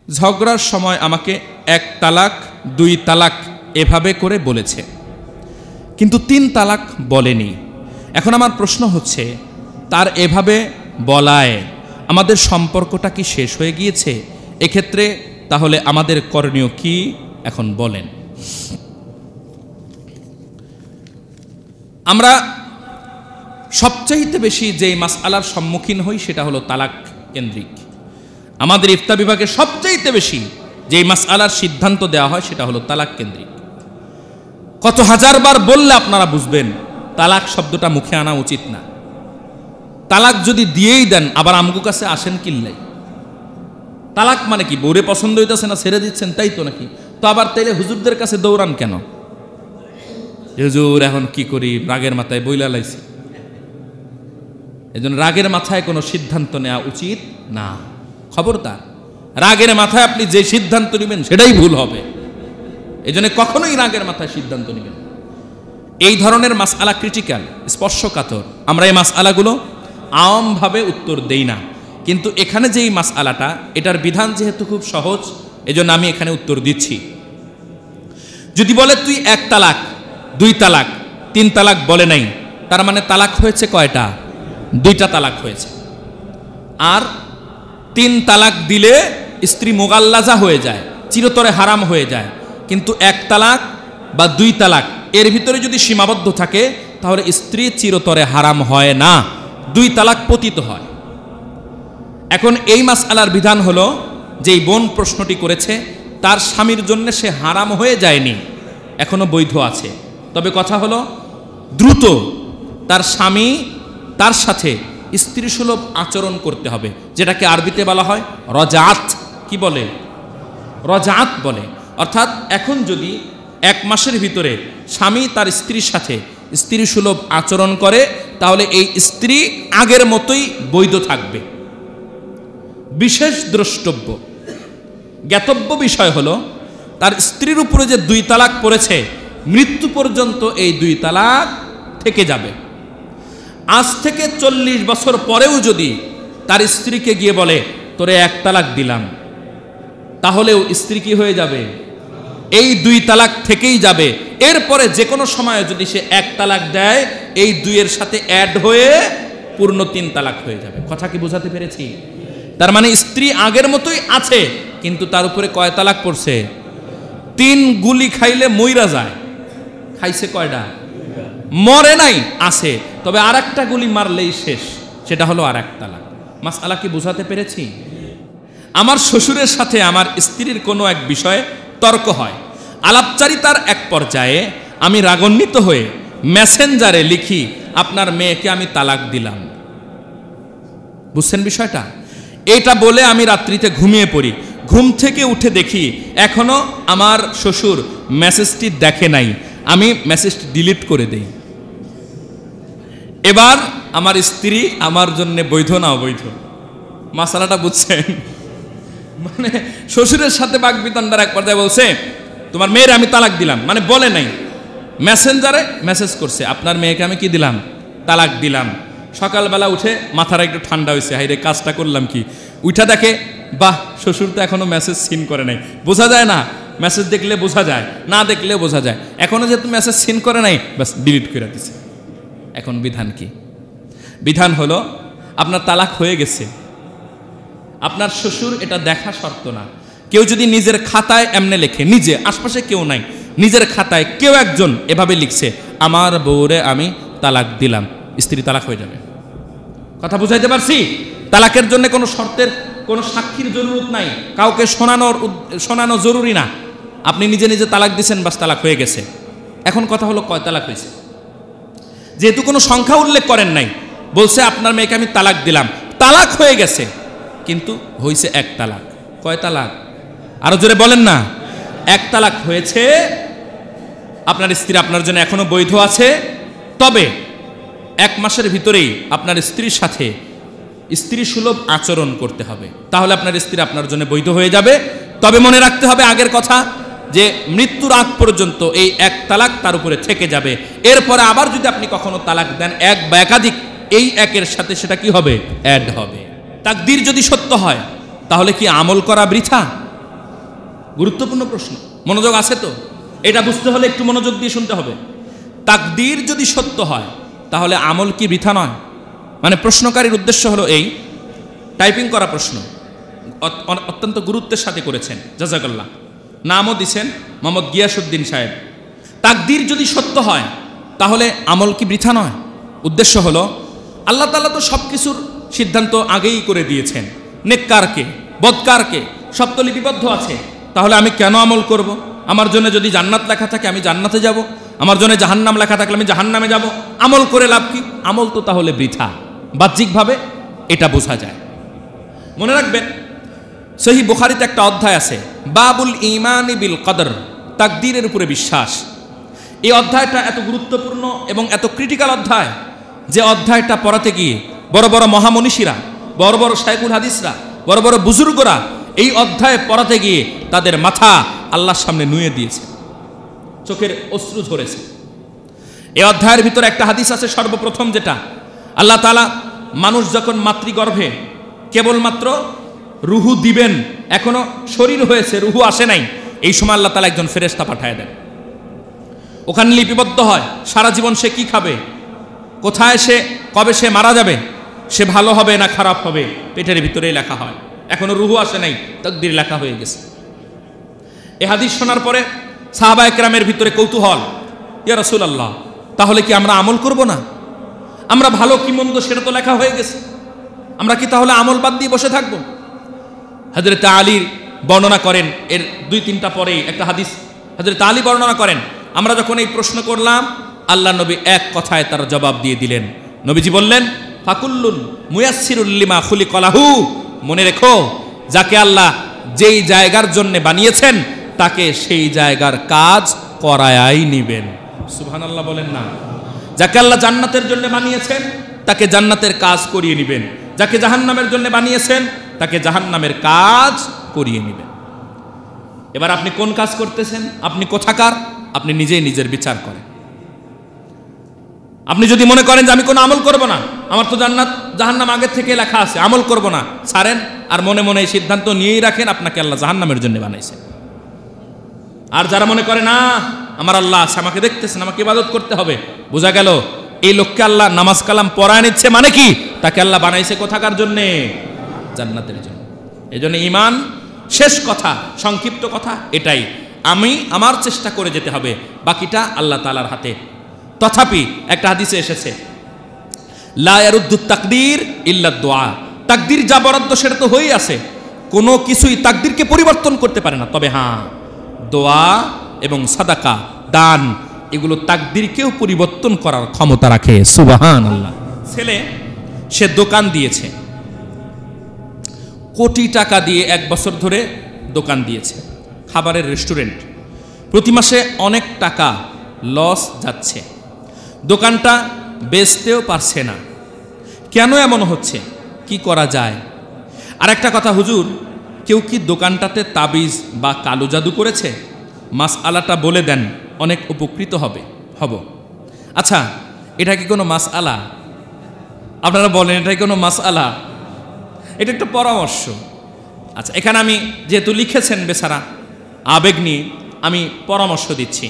ঝগড়ার সময় আমাকে 1 তালাক 2 তালাক এভাবে করে বলেছে, কিন্তু 3 তালাক বলেনি। এখন আমার প্রশ্ন হচ্ছে, তার এভাবে বলায় আমাদের সম্পর্কটা কি শেষ হয়ে গিয়েছে? এক্ষেত্রে তাহলে আমাদের করণীয় কি এখন বলেন। আমরা সবচাইতে বেশি যেই মাসআলার সম্মুখীন হই সেটা হলো তালাক কেন্দ্রিক। আমাদের ইফতা বিভাগে সবচাইতে বেশি যেই মাসআলার সিদ্ধান্ত দেওয়া হয় সেটা হলো তালাক কেন্দ্রিক। কত হাজারবার বললে আপনারা বুঝবেন তালাক শব্দটা মুখে আনা উচিত না। তালাক যদি দিয়েই দেন আবার আমগো কাছে আসেন কিল্লাই। তালাক মানে কি? বউরে পছন্দ হইতেছে না ছেড়ে দিচ্ছেন তাই তো নাকি? তো আবার তাইলে হুজুরদের কাছে দৌড়ান কেন? হুজুর এখন কি করি, রাগের মাথায় বইলা লাইছি। এজন্য রাগের মাথায় কোনো সিদ্ধান্ত নেওয়া উচিত না। খবরদার, রাগের মাথায় আপনি যে সিদ্ধান্ত নেবেন সেটাই ভুল হবে। এজন্য কখনোই রাগের মাথায় সিদ্ধান্ত নেবেন। এই ধরনের মাসআলা ক্রিটিক্যাল, স্পর্শকাতর। আমরা এই মাসআলাগুলো আমভাবে উত্তর দেই না, কিন্তু এখানে যেই মাসআলাটা, এটার বিধান যেহেতু খুব সহজ, এজন্য আমি এখানে উত্তর দিচ্ছি। যদি বলে তুই 1 তালাক 2 তালাক 3 তালাক বলে নাই, তার মানে তালাক হয়েছে কয়টা? 2টা তালাক হয়েছে। আর 3 তালাক দিলে স্ত্রী মুগাল্লাজা হয়ে যায়, চিরতরে হারাম হয়ে যায়। কিন্তু 1 তালাক বা 2 তালাক এর ভিতরে যদি সীমাবদ্ধ থাকে তাহলে স্ত্রী চিরতরে হারাম হয় না, 2 তালাক পতিত হয়। এখন এই মাসআলার বিধান হলো, যেই বোন প্রশ্নটি করেছে তার স্বামীর জন্য সে হারাম হয়ে যায়নি, এখনো বৈধ আছে। তবে কথা হলো দ্রুত তার স্বামী তার সাথে স্ত্রী সুলভ আচরণ করতে হবে, যেটাকে আরবিতে বলা হয় রজাআত। কি বলে? রজাআত বলে। অর্থাৎ এখন যদি 1 মাসের ভিতরে স্বামী তার স্ত্রীর সাথে স্ত্রী সুলভ আচরণ করে তাহলে এই স্ত্রী আগের মতোই বৈধ থাকবে। বিশেষ দ্রষ্টব্য জ্ঞাতব্য বিষয় হলো, তার স্ত্রীর উপরে যে 2 তালাক পড়েছে, মৃত্যু পর্যন্ত এই 2 তালাক থেকে যাবে। আজ থেকে 40 বছর পরেও যদি তার স্ত্রীকে গিয়ে বলে তোরে 1 তালাক দিলাম, তাহলেও স্ত্রী কি হয়ে যাবে? এই 2 তালাক থেকেই যাবে। এরপরে যে কোনো সময়ে যদি সে 1 তালাক দেয়, এই 2 এর সাথে অ্যাড হয়ে পূর্ণ 3 তালাক হয়ে যাবে। কথা কি বোঝাতে পেরেছি? তার মানে স্ত্রী আগের মতোই আছে, কিন্তু তার উপরে কয় তালাক পড়ছে? 3 গুলি খাইলে মইরা যায়। খাইছে কয়টা? মরে নাই, আছে। তবে আরেকটা গুলি মারলেই শেষ, সেটা হলো আরেক তালাক। মাসআলা কি বোঝাতে পেরেছি? আমার শ্বশুরের সাথে আমার স্ত্রীর কোনো এক বিষয়ে তর্ক হয়, আলাপচারিতার এক পর্যায়ে আমি রাগান্বিত হয়ে মেসেঞ্জারে লিখি, আপনার মেয়েকে আমি তালাক দিলাম। বুঝছেন বিষয়টা? এটা বলে আমি রাত্রিতে ঘুমিয়ে পড়ি। ঘুম থেকে উঠে দেখি এখনো আমার শ্বশুর মেসেজটি দেখে নাই। আমি মেসেজটি ডিলিট করে দেই। এবার আমার স্ত্রী আমার জন্য বৈধ না অবৈধ? মাসালাটা বুঝছেন? মানে শ্বশুরের সাথে বাকবিতণ্ডার এক পর্যায়ে বলছে, তোমার মেয়ের আমি তালাক দিলাম, মানে বলে নাই, মেসেঞ্জারে মেসেজ করছে, আপনার মেয়েকে আমি কি দিলাম? তালাক দিলাম। সকালবেলা উঠে মাথাটা একটু ঠান্ডা হয়েছে, হাই রে কাজটা করলাম কি। উঠা দেখে, বাহ, শ্বশুর তো এখনো মেসেজ সিন করে নাই। বোঝা যায় না? মেসেজ দেখলে বোঝা যায়, না দেখলেও বোঝা যায়। এখনো যেহেতু মেসেজ সিন করে নাই, বাস ডিলিট করে দিছে। এখন বিধান কি? বিধান হলো, আপনার তালাক হয়ে গেছে, আপনার শ্বশুর এটা দেখা শর্ত না। কেউ যদি নিজের খাতায় এমনে লেখে, নিজে, আশপাশে কেউ নাই, নিজের খাতায় কেউ একজন এভাবে লিখছে, আমার বউরে আমি তালাক দিলাম, স্ত্রী তালাক হয়ে যাবে। কথা বুঝাইতে পারছি? তালাকের জন্য কোনো শর্তের, কোনো সাক্ষীর জরুরত নাই, কাউকে শোনানো জরুরি না। আপনি নিজে নিজে তালাক দিচ্ছেন, বাস তালাক হয়ে গেছে। এখন কথা হলো কয় তালাক হয়েছে? যেহেতু কোনো সংখ্যা উল্লেখ করেন নাই, বলছে আপনার মেয়েকে আমি তালাক দিলাম, তালাক হয়ে গেছে, কিন্তু হয়েছে 1 তালাক। কয় তালাক? আরো জোরে বলেন না। 1 তালাক হয়েছে। আপনার স্ত্রী আপনার জন্য এখনো বৈধ আছে, তবে 1 মাসের ভিতরেই আপনার স্ত্রীর সাথে স্ত্রী সুলভ আচরণ করতে হবে, তাহলে আপনার স্ত্রী আপনার জন্য বৈধ হয়ে যাবে। তবে মনে রাখতে হবে আগের কথা, যে মৃত্যুর আগ পর্যন্ত এই 1 তালাক তার উপরে থেকে যাবে। এরপরে আবার যদি আপনি কখনো তালাক দেন, 1 বা একাধিক, এই 1-এর সাথে সেটা কি হবে? অ্যাড হবে। তাকদীর যদি সত্য হয় তাহলে কি আমল করা বৃথা? গুরুত্বপূর্ণ প্রশ্ন, মনোযোগ আছে তো? এটা বুঝতে হলে একটু মনোযোগ দিয়ে শুনতে হবে। তাকদীর যদি সত্য হয় তাহলে আমল কি বৃথা নয়? মানে প্রশ্নকারীর উদ্দেশ্য হলো এই, টাইপিং করা প্রশ্ন অত্যন্ত গুরুত্বের সাথে করেছেন, জাযাকাল্লাহ। নামও দিছেন মোহাম্মদ গিয়াসউদ্দিন সাহেব। তাকদীর যদি সত্য হয় তাহলে আমল কি বৃথা নয়? উদ্দেশ্য হলো আল্লাহ তাআলা তো সব কিছুর সিদ্ধান্ত আগেই করে দিয়েছেন, নেককারকে বদকারকে সব তো লিপিবদ্ধ আছে। তাহলে আমি কেন আমল করব? আমার জন্য যদি জান্নাত লেখা থাকে আমি জান্নাতে যাব, আমার জন্য জাহান্নাম লেখা থাকলে আমি জাহান্নামে যাব। আমল করে লাভ কি? আমল তো তাহলে বৃথা। বাহ্যিকভাবে এটা বোঝা যায়। মনে রাখবেন, সহিহ বুখারীতে একটা অধ্যায় আছে, বাবুল ঈমানি বিল কদর, তাকদীরের উপরে বিশ্বাস। এই অধ্যায়টা এত গুরুত্বপূর্ণ এবং এত ক্রিটিক্যাল অধ্যায় যে অধ্যায়টা পড়াতে গিয়ে বড় বড় মহামনীষীরা, বড় বড় শায়খুল হাদিসরা, বড় বড় বুজুর্গরা এই অধ্যায় পড়াতে গিয়ে তাদের মাথা আল্লাহর সামনে নুয়ে দিয়েছে, চোখের অশ্রু ঝরেছে। এই অধ্যায়ের ভিতরে একটা হাদিস আছে সর্বপ্রথম, যেটা আল্লাহ তাআলা মানুষ যখন মাতৃগর্ভে কেবলমাত্র রুহু দিবেন, এখনো শরীর হয়েছে, রুহু আসে নাই, এই সময় আল্লাহ তাআলা একজন ফেরেশতা পাঠায় দেন। ওখানে লিপিবদ্ধ হয় সারা জীবন সে কি খাবে, কোথায় সে, কবে সে মারা যাবে, সে ভালো হবে না খারাপ হবে, পেটের ভিতরেই লেখা হয়। এখনো রুহু আসে নাই, তাকদীর লেখা হয়ে গেছে। এই হাদিস শোনার পরে সাহাবায়ে কেরামের ভিতরে কৌতূহল, ইয়া রাসূলুল্লাহ, তাহলে কি আমরা আমল করব না? আমরা ভালো কি মন্দ সেটা তো লেখা হয়ে গেছে, আমরা কি তাহলে আমল বাদ দিয়ে বসে থাকবো? হযরত আলী বর্ণনা করেন, এর 2-3টা পরেই একটা হাদিস হযরত আলী বর্ণনা করেন, আমরা যখন এই প্রশ্ন করলাম আল্লাহ নবী এক কথায় তার জবাব দিয়ে দিলেন। নবীজি বললেন, ফাকুল্লুন মুয়াসসিরুল লিমা খুলিকা লাহু, মনে রেখো যাকে আল্লাহ যেই জায়গার জন্য বানিয়েছেন তাকে সেই জায়গার কাজ করায়াই নেবেন। সুবহানাল্লাহ বলেন না? যাকে আল্লাহ জান্নাতের জন্য বানিয়েছেন তাকে জান্নাতের কাজ করিয়ে নেবেন, যাকে জাহান্নামের জন্য বানিয়েছেন তাকে জাহান্নামের কাজ করিয়ে নেবেন। এবার আপনি কোন কাজ করতেছেন, আপনি কোথাকার, আপনি নিজেই নিজের বিচার করেন। আপনি যদি মনে করেন যে আমি কোনো আমল করব না, আমার তো জান্নাত জাহান্নাম আগের থেকে লেখা আছে, আমল করব না, ছাড়েন। আর মনে মনে এই সিদ্ধান্ত নিয়েই রাখেন আপনাকে আল্লাহ জাহান্নামের জন্য বানাইছে। আর যারা মনে করে না আমার আল্লাহ আছে, আমাকে দেখতেছেন, আমাকে ইবাদত করতে হবে, বোঝা গেল এই লোককে আল্লাহ নামাজ কালাম পড়ায় নিচ্ছে, মানে কি তাকে আল্লাহ বানাইছে কোথাকার জন্য? জান্নাতের জন্য। এই জন্য ঈমান, শেষ কথা, সংক্ষিপ্ত কথা এটাই, আমি আমার চেষ্টা করে যেতে হবে, বাকিটা আল্লাহ তাআলার হাতে। তথাপি একটা হাদিসে এসেছে, লা ইয়ারুদ্দু তাকদীর ইল্লা দুআ, তাকদীর যা বরাদ্দ সেটা তো হয়েই আছে, কোনো কিছুই তাকদীরকে পরিবর্তন করতে পারে না। তবে হ্যাঁ, দোয়া এবং সাদাকা, দান, এগুলো তাকদীরকেও পরিবর্তন করার ক্ষমতা রাখে। সুবহানাল্লাহ। ছেলে সে দোকান দিয়েছে, কোটি টাকা দিয়ে 1 বছর ধরে দোকান দিয়েছে, খাবারের রেস্টুরেন্ট, প্রতি মাসে অনেক টাকা লস যাচ্ছে, দোকানটা বেচতেও পারছে না। কেন এমন হচ্ছে, কি করা যায়? আর একটা কথা হুজুর, কেউ কি দোকানটাতে তাবিজ বা কালো জাদু করেছে? মাসআলাটা বলে দেন, অনেক উপকৃত হব। আচ্ছা, এটা কি কোনো মাসআলা? আপনারা বলেন, এটা কি কোনো মাসআলা? এটা একটা পরামর্শ। আচ্ছা, এখানে আমি যেহেতু লিখেছেন বেচারা আবেগ নিয়ে, আমি পরামর্শ দিচ্ছি।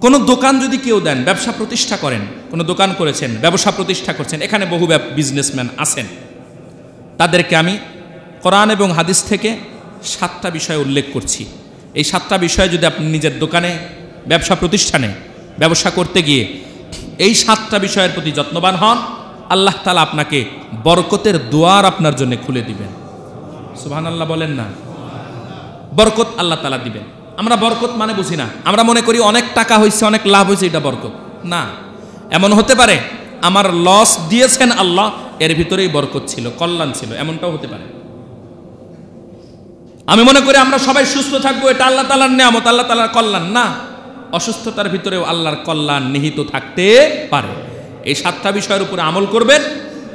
কোনো দোকান যদি কেউ দেন, ব্যবসা প্রতিষ্ঠা করেন, কোনো দোকান করেছেন, ব্যবসা প্রতিষ্ঠা করছেন, এখানে বহু বিজনেসম্যান আছেন, তাদেরকে আমি কোরআন এবং হাদিস থেকে 7টা বিষয় উল্লেখ করছি। এই 7টা বিষয় যদি আপনি নিজের দোকানে, ব্যবসা প্রতিষ্ঠানে ব্যবসা করতে গিয়ে এই 7টা বিষয়ের প্রতি যত্নবান হন, আল্লাহ তাআলা আপনাকে বরকতের দুয়ার আপনার জন্য খুলে দিবেন। সুবহানাল্লাহ বলেন না? বরকত আল্লাহ তাআলা দিবেন। আমরা বরকত মানে বুঝি না, আমরা মনে করি অনেক টাকা হয়েছে, অনেক লাভ হয়েছে, এটা বরকত না। এমন হতে পারে আমার লস দিয়েছেন আল্লাহ, এর ভিতরেই বরকত ছিল, কল্যাণ ছিল, এমনটাও হতে পারে। আমি মনে করি আমরা সবাই সুস্থ থাকবো, এটা আল্লাহ তাআলার নিয়ামত, আল্লাহ তাআলার কল্যাণ না। অসুস্থতার ভিতরেও আল্লাহর কল্যাণ নিহিত থাকতে পারে। এই 7টা বিষয়ের উপরে আমল করবেন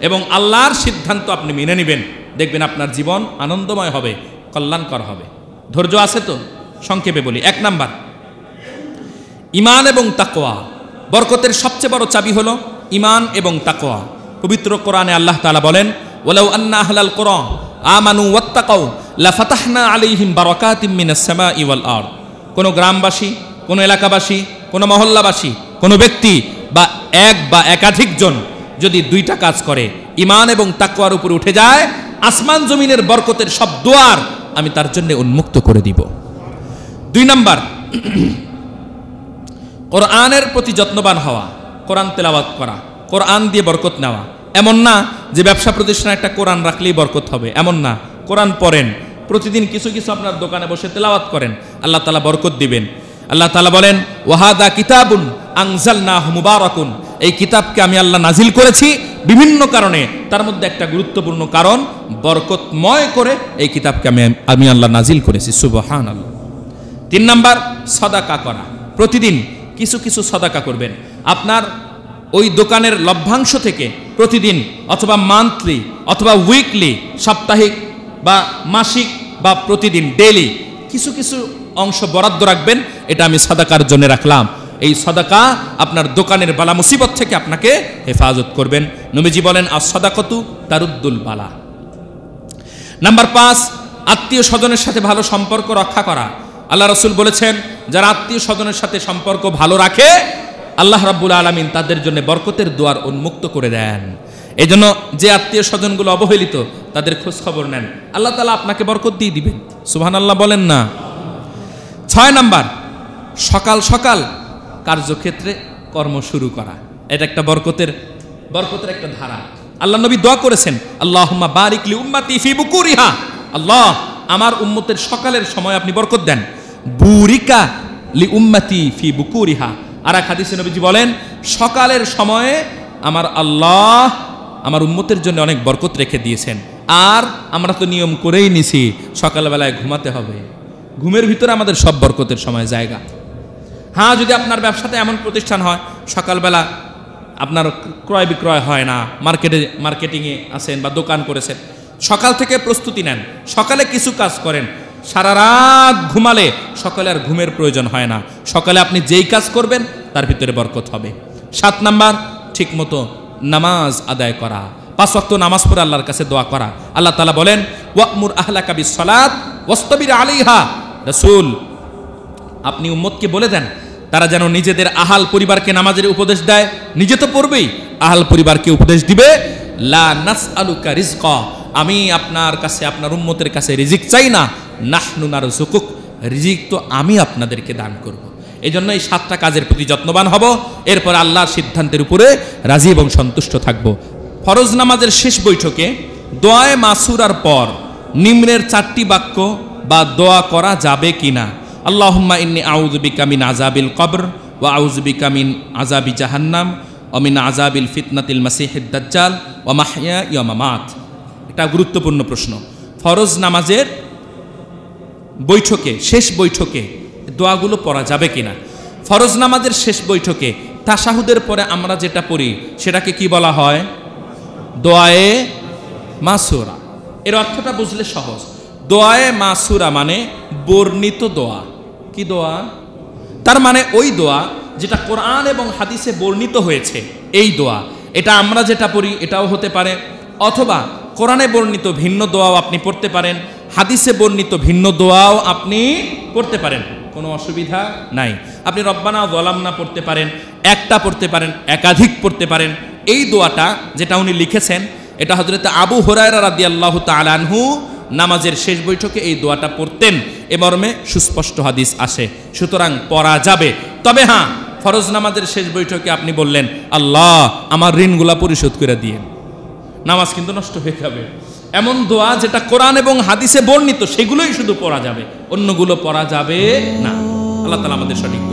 এবং আল্লাহর সিদ্ধান্ত আপনি মেনে নেবেন, দেখবেন আপনার জীবন আনন্দময় হবে, কল্যাণকর হবে। ধৈর্য আছে তো? সংক্ষেপে বলি। 1 নাম্বার, ঈমান এবং তাকওয়া। বরকতের সবচেয়ে বড় চাবি হলো ঈমান এবং তাকওয়া। পবিত্র কোরআনে আল্লাহ তাআলা বলেন, ওয়ালাউ আন্না আহলাল কুরআন আমানু ওয়াত্তাকাউ লাফাতাহনা আলাইহিম বারাকাতিম মিনাস সামাই ওয়াল আরদ। কোনো গ্রামবাসী, কোনো এলাকাবাসী, কোনো মহল্লাবাসী, কোনো ব্যক্তি বা এক বা একাধিক জন যদি দুইটা কাজ করে, ঈমান এবং তাকওয়ার উপরে উঠে যায়, আসমান জমিনের বরকতের সব দুয়ার আমি তার জন্য উন্মুক্ত করে দিব। 2 নাম্বার, কোরআনের প্রতি যত্নবান হওয়া, কোরআন তেলাওয়াত করা, কোরআন দিয়ে বরকত নেওয়া। এমন না যে ব্যবসা প্রতিষ্ঠানে একটা কোরআন রাখলেই বরকত হবে, এমন না। কোরআন পড়েন, প্রতিদিন কিছু কিছু আপনার দোকানে বসে তেলাওয়াত করেন, আল্লাহ তাআলা বরকত দিবেন। আল্লাহ তাআলা বলেন, ওয়াহাদা কিতাবুন আনজালনাহু মুবারাকুন, এই কিতাবকে আমি আল্লাহ নাজিল করেছি বিভিন্ন কারণে, তার মধ্যে একটা গুরুত্বপূর্ণ কারণ বরকতময় করে এই কিতাবকে আমি আল্লাহ নাজিল করেছি। সুবহানাল্লাহ। 3 নাম্বার, সাদাকা করা। প্রতিদিন কিছু কিছু সাদাকা করবেন। আপনার ওই দোকানের লভ্যাংশ থেকে প্রতিদিন অথবা মান্থলি অথবা উইকলি, সাপ্তাহিক বা মাসিক বা প্রতিদিন ডেইলি কিছু কিছু অংশ বরাদ্দ রাখবেন, এটা আমি সাদাকার জন্য রাখলাম। এই সাদাকা আপনার দোকানের বালা মুসিবত থেকে আপনাকে হেফাজত করবেন। নবীজি বলেন, আস-সাদাকাতু তারুদ্দুল বালা। নাম্বার 5, আত্মীয় স্বজনের সাথে ভালো সম্পর্ক রক্ষা করা। আল্লাহ রাসূল বলেছেন, যারা আত্মীয় স্বজনের সাথে সম্পর্ক ভালো রাখে, আল্লাহ রাব্বুল আলামিন তাদের জন্য বরকতের দুয়ার উন্মুক্ত করে দেন। এই জন্য যে আত্মীয় স্বজনগুলো অবহেলিত, তাদের খোঁজ খবর নেন, আল্লাহ তাআলা আপনাকে বরকত দিয়ে দিবেন। সুবহানাল্লাহ বলেন না। 6 নাম্বার, সকাল সকাল কার্যক্ষেত্রে কর্ম শুরু করা। এটা একটা বরকতের একটা ধারা। আল্লাহ নবী দোয়া করেছেন, আল্লাহুম্মা বারিক লি উম্মতি ফি বুকুরিহা, আল্লাহ আমার উম্মতের সকালের সময় আপনি বরকত দেন। বুরিকা লি উম্মতি ফি বুকুরিহা। আর এক হাদিসে নবীজি বলেন, সকালের সময়ে আমার আল্লাহ আমার উম্মতের জন্য অনেক বরকত রেখে দিয়েছেন। আর আমরা তো নিয়ম করেই নিছি সকালবেলায় ঘুমাতে হবে, ঘুমের ভিতরে আমাদের সব বরকতের সময় জায়গা। হ্যাঁ, যদি আপনার ব্যবসাতে এমন প্রতিষ্ঠান হয় সকালবেলা আপনার ক্রয় বিক্রয় হয় না, মার্কেটিংয়ে আছেন বা দোকান করেছেন, সকাল থেকে প্রস্তুতি নেন, সকালে কিছু কাজ করেন, সারা রাত ঘুমালে সকালে আর ঘুমের প্রয়োজন হয় না। সকালে আপনি যেই কাজ করবেন তার ভিতরে বরকত হবে। 7 নাম্বার, ঠিক মতো নামাজ আদায় করা, 5 ওয়াক্ত নামাজ পড়ে আল্লাহর কাছে দোয়া করা। আল্লাহ তাআলা বলেন, ওয়া'মুর আহলাকা বিস-সালাত ওয়াসতাবির আলাইহা। রাসূল, আপনি উম্মতকে বলে দেন তারা যেন নিজেদের আহাল পরিবারকে নামাজের উপদেশ দেয়, নিজে তো পড়বেই, আহাল পরিবারকে উপদেশ দিবে। লা নাসআলুকা রিজকা, আমি আপনার কাছে, আপনার উম্মতের কাছে রিজিক চাই না, নাহনু নারযুকুক, রিজিক তো আমি আপনাদেরকে দান করব। এই জন্য এই 7টা কাজের প্রতি যত্নবান হব, এরপর আল্লাহর সিদ্ধান্তের উপরে রাজি এবং সন্তুষ্ট থাকব। ফরজ নামাজের শেষ বৈঠকে দোয়ায়ে মাসুরার পর নিম্নের 4টি বাক্য বা দোয়া করা যাবে কিনা? আল্লাহুম্মা ইন্নী আউযু বিকা মিন আযাবিল কবর ওয়া আউযু বিকা মিন আযাবি জাহান্নাম ওয়া মিন আযাবিল ফিতনাতিল মাসিহিদ দাজ্জাল ওয়া মাহইয়া ওয়া মামাত। এটা গুরুত্বপূর্ণ প্রশ্ন। ফরজ নামাজের বৈঠকে, শেষ বৈঠকে দোয়াগুলো পড়া যাবে কিনা? ফরজ নামাজের শেষ বৈঠকে তাশাহুদের পরে আমরা যেটা পড়ি সেটাকে কি বলা হয়? দোয়ায়ে মাসুরা। এর অর্থটা বুঝলে সহজ। দোয়ায়ে মাসুরা মানে বর্ণিত দোয়া। কি দোয়া? তার মানে ওই দোয়া যেটা কোরআন এবং হাদিসে বর্ণিত হয়েছে, এই দোয়া। এটা আমরা যেটা পড়ি এটাও হতে পারে, অথবা কোরআনে বর্ণিত ভিন্ন দোয়াও আপনি পড়তে পারেন, হাদিসে বর্ণিত ভিন্ন দোয়াও আপনি পড়তে পারেন, কোনো অসুবিধা নাই। আপনি রব্বানা যালামনা পড়তে পারেন, একটা পড়তে পারেন, একাধিক পড়তে পারেন। এই দোয়াটা যেটা উনি লিখেছেন, এটা হযরত আবু হুরায়রা রাদিয়াল্লাহু তাআলা আনহু নামাজের শেষ বৈঠকে এই দোয়াটা পড়তেন, এ মর্মে সুস্পষ্ট হাদিস আসে। সুতরাং পড়া যাবে। তবে হ্যাঁ, ফরজ নামাজের শেষ বৈঠকে আপনি বললেন, আল্লাহ আমার ঋণগুলা পরিশোধ করে দিয়েন, নামাজ কিন্তু নষ্ট হয়ে যাবে। এমন দোয়া যেটা কোরআন এবং হাদিসে বর্ণিত সেগুলোই শুধু পড়া যাবে, অন্যগুলো পড়া যাবে না। আল্লাহ তাআলা আমাদের সঠিক